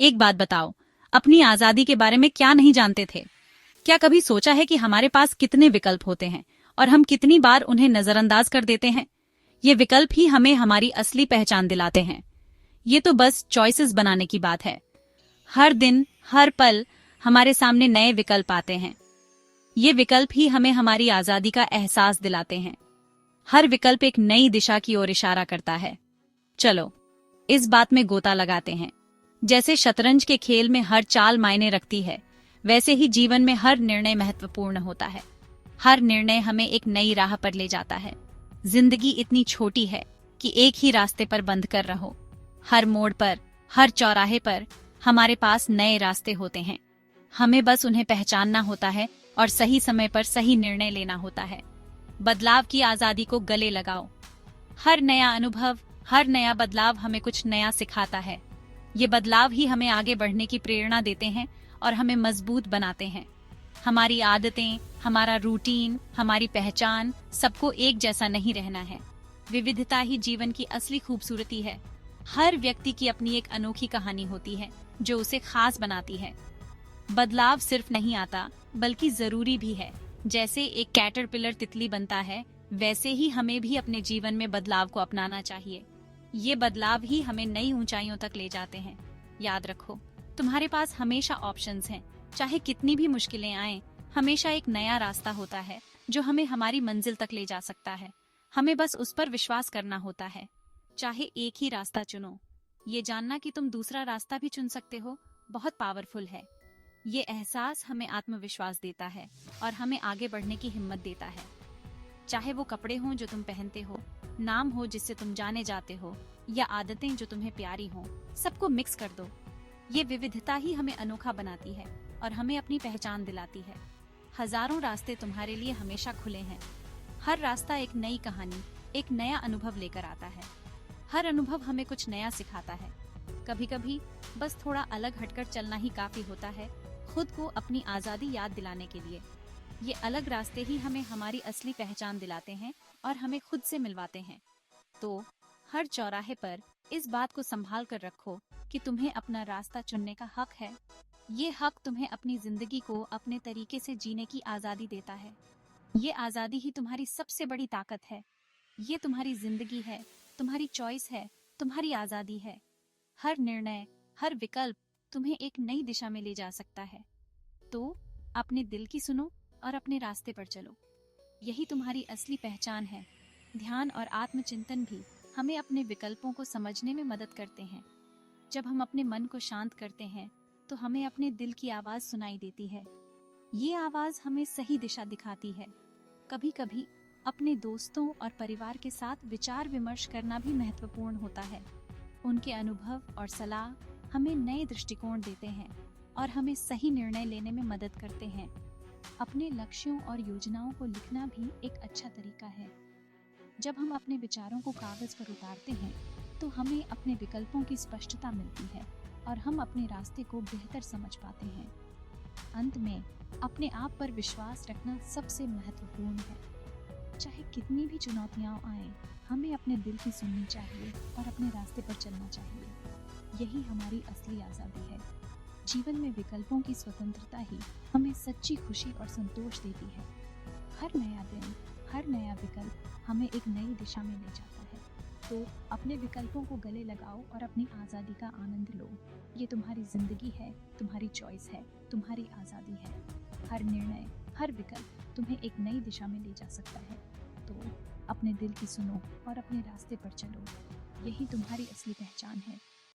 एक बात बताओ, अपनी आजादी के बारे में क्या नहीं जानते थे? क्या कभी सोचा है कि हमारे पास कितने विकल्प होते हैं और हम कितनी बार उन्हें नजरअंदाज कर देते हैं? ये विकल्प ही हमें हमारी असली पहचान दिलाते हैं। ये तो बस चॉइसेस बनाने की बात है। हर दिन, हर पल हमारे सामने नए विकल्प आते हैं। ये विकल्प ही हमें हमारी आजादी का एहसास दिलाते हैं। हर विकल्प एक नई दिशा की ओर इशारा करता है। चलो, इस बात में गोता लगाते हैं। जैसे शतरंज के खेल में हर चाल मायने रखती है, वैसे ही जीवन में हर निर्णय महत्वपूर्ण होता है। हर निर्णय हमें एक नई राह पर ले जाता है। जिंदगी इतनी छोटी है कि एक ही रास्ते पर बंद कर रहो। हर मोड़ पर, हर चौराहे पर हमारे पास नए रास्ते होते हैं। हमें बस उन्हें पहचानना होता है और सही समय पर सही निर्णय लेना होता है। बदलाव की आजादी को गले लगाओ। हर नया अनुभव, हर नया बदलाव हमें कुछ नया सिखाता है। ये बदलाव ही हमें आगे बढ़ने की प्रेरणा देते हैं और हमें मजबूत बनाते हैं। हमारी आदतें, हमारा रूटीन, हमारी पहचान, सबको एक जैसा नहीं रहना है। विविधता ही जीवन की असली खूबसूरती है। हर व्यक्ति की अपनी एक अनोखी कहानी होती है जो उसे खास बनाती है। बदलाव सिर्फ नहीं आता, बल्कि जरूरी भी है। जैसे एक कैटरपिलर तितली बनता है, वैसे ही हमें भी अपने जीवन में बदलाव को अपनाना चाहिए। ये बदलाव ही हमें नई ऊंचाइयों तक ले जाते हैं। याद रखो, तुम्हारे पास हमेशा ऑप्शंस हैं। चाहे कितनी भी मुश्किलें आएं, हमेशा एक नया रास्ता होता है जो हमें हमारी मंजिल तक ले जा सकता है। हमें बस उस पर विश्वास करना होता है। चाहे एक ही रास्ता चुनो, ये जानना कि तुम दूसरा रास्ता भी चुन सकते हो, बहुत पावरफुल है। ये एहसास हमें आत्मविश्वास देता है और हमें आगे बढ़ने की हिम्मत देता है। चाहे वो कपड़े हों जो तुम पहनते हो, नाम हो जिससे तुम जाने जाते हो, या आदतें जो तुम्हें प्यारी हों, सबको मिक्स कर दो। ये विविधता ही हमें अनोखा बनाती है और हमें अपनी पहचान दिलाती है। हजारों रास्ते तुम्हारे लिए हमेशा खुले हैं। हर रास्ता एक नई कहानी, एक नया अनुभव लेकर आता है। हर अनुभव हमें कुछ नया सिखाता है। कभी कभी बस थोड़ा अलग हटकर चलना ही काफी होता है, खुद को अपनी आजादी याद दिलाने के लिए। ये अलग रास्ते ही हमें हमारी असली पहचान दिलाते हैं और हमें खुद से मिलवाते हैं। तो हर चौराहे पर इस बात को संभाल कर रखो कि तुम्हें अपना रास्ता चुनने का हक है। ये हक तुम्हें अपनी जिंदगी को अपने तरीके से जीने की आजादी देता है। ये आजादी ही तुम्हारी सबसे बड़ी ताकत है। ये तुम्हारी जिंदगी है, तुम्हारी चॉइस है, तुम्हारी आजादी है। हर निर्णय, हर विकल्प तुम्हें एक नई दिशा में ले जा सकता है। तो अपने दिल की सुनो और अपने रास्ते पर चलो। यही तुम्हारी असली पहचान है। ध्यान और आत्मचिंतन भी हमें अपने विकल्पों को समझने में मदद करते हैं। जब हम अपने मन को शांत करते हैं, तो हमें अपने दिल की आवाज सुनाई देती है। ये आवाज हमें सही दिशा दिखाती है। कभी कभी अपने दोस्तों और परिवार के साथ विचार विमर्श करना भी महत्वपूर्ण होता है। उनके अनुभव और सलाह हमें नए दृष्टिकोण देते हैं और हमें सही निर्णय लेने में मदद करते हैं। अपने लक्ष्यों और योजनाओं को लिखना भी एक अच्छा तरीका है। जब हम अपने विचारों को कागज पर उतारते हैं, तो हमें अपने विकल्पों की स्पष्टता मिलती है और हम अपने रास्ते को बेहतर समझ पाते हैं। अंत में अपने आप पर विश्वास रखना सबसे महत्वपूर्ण है। चाहे कितनी भी चुनौतियां आएं, हमें अपने दिल की सुननी चाहिए और अपने रास्ते पर चलना चाहिए। यही हमारी असली आज़ादी है। जीवन में विकल्पों की स्वतंत्रता ही हमें सच्ची खुशी और संतोष देती है। हर नया दिन, हर नया विकल्प हमें एक नई दिशा में ले जाता है। तो अपने विकल्पों को गले लगाओ और अपनी आज़ादी का आनंद लो। ये तुम्हारी जिंदगी है, तुम्हारी चॉइस है, तुम्हारी आज़ादी है। हर निर्णय, हर विकल्प तुम्हें एक नई दिशा में ले जा सकता है। तो अपने दिल की सुनो और अपने रास्ते पर चलो। यही तुम्हारी असली पहचान है।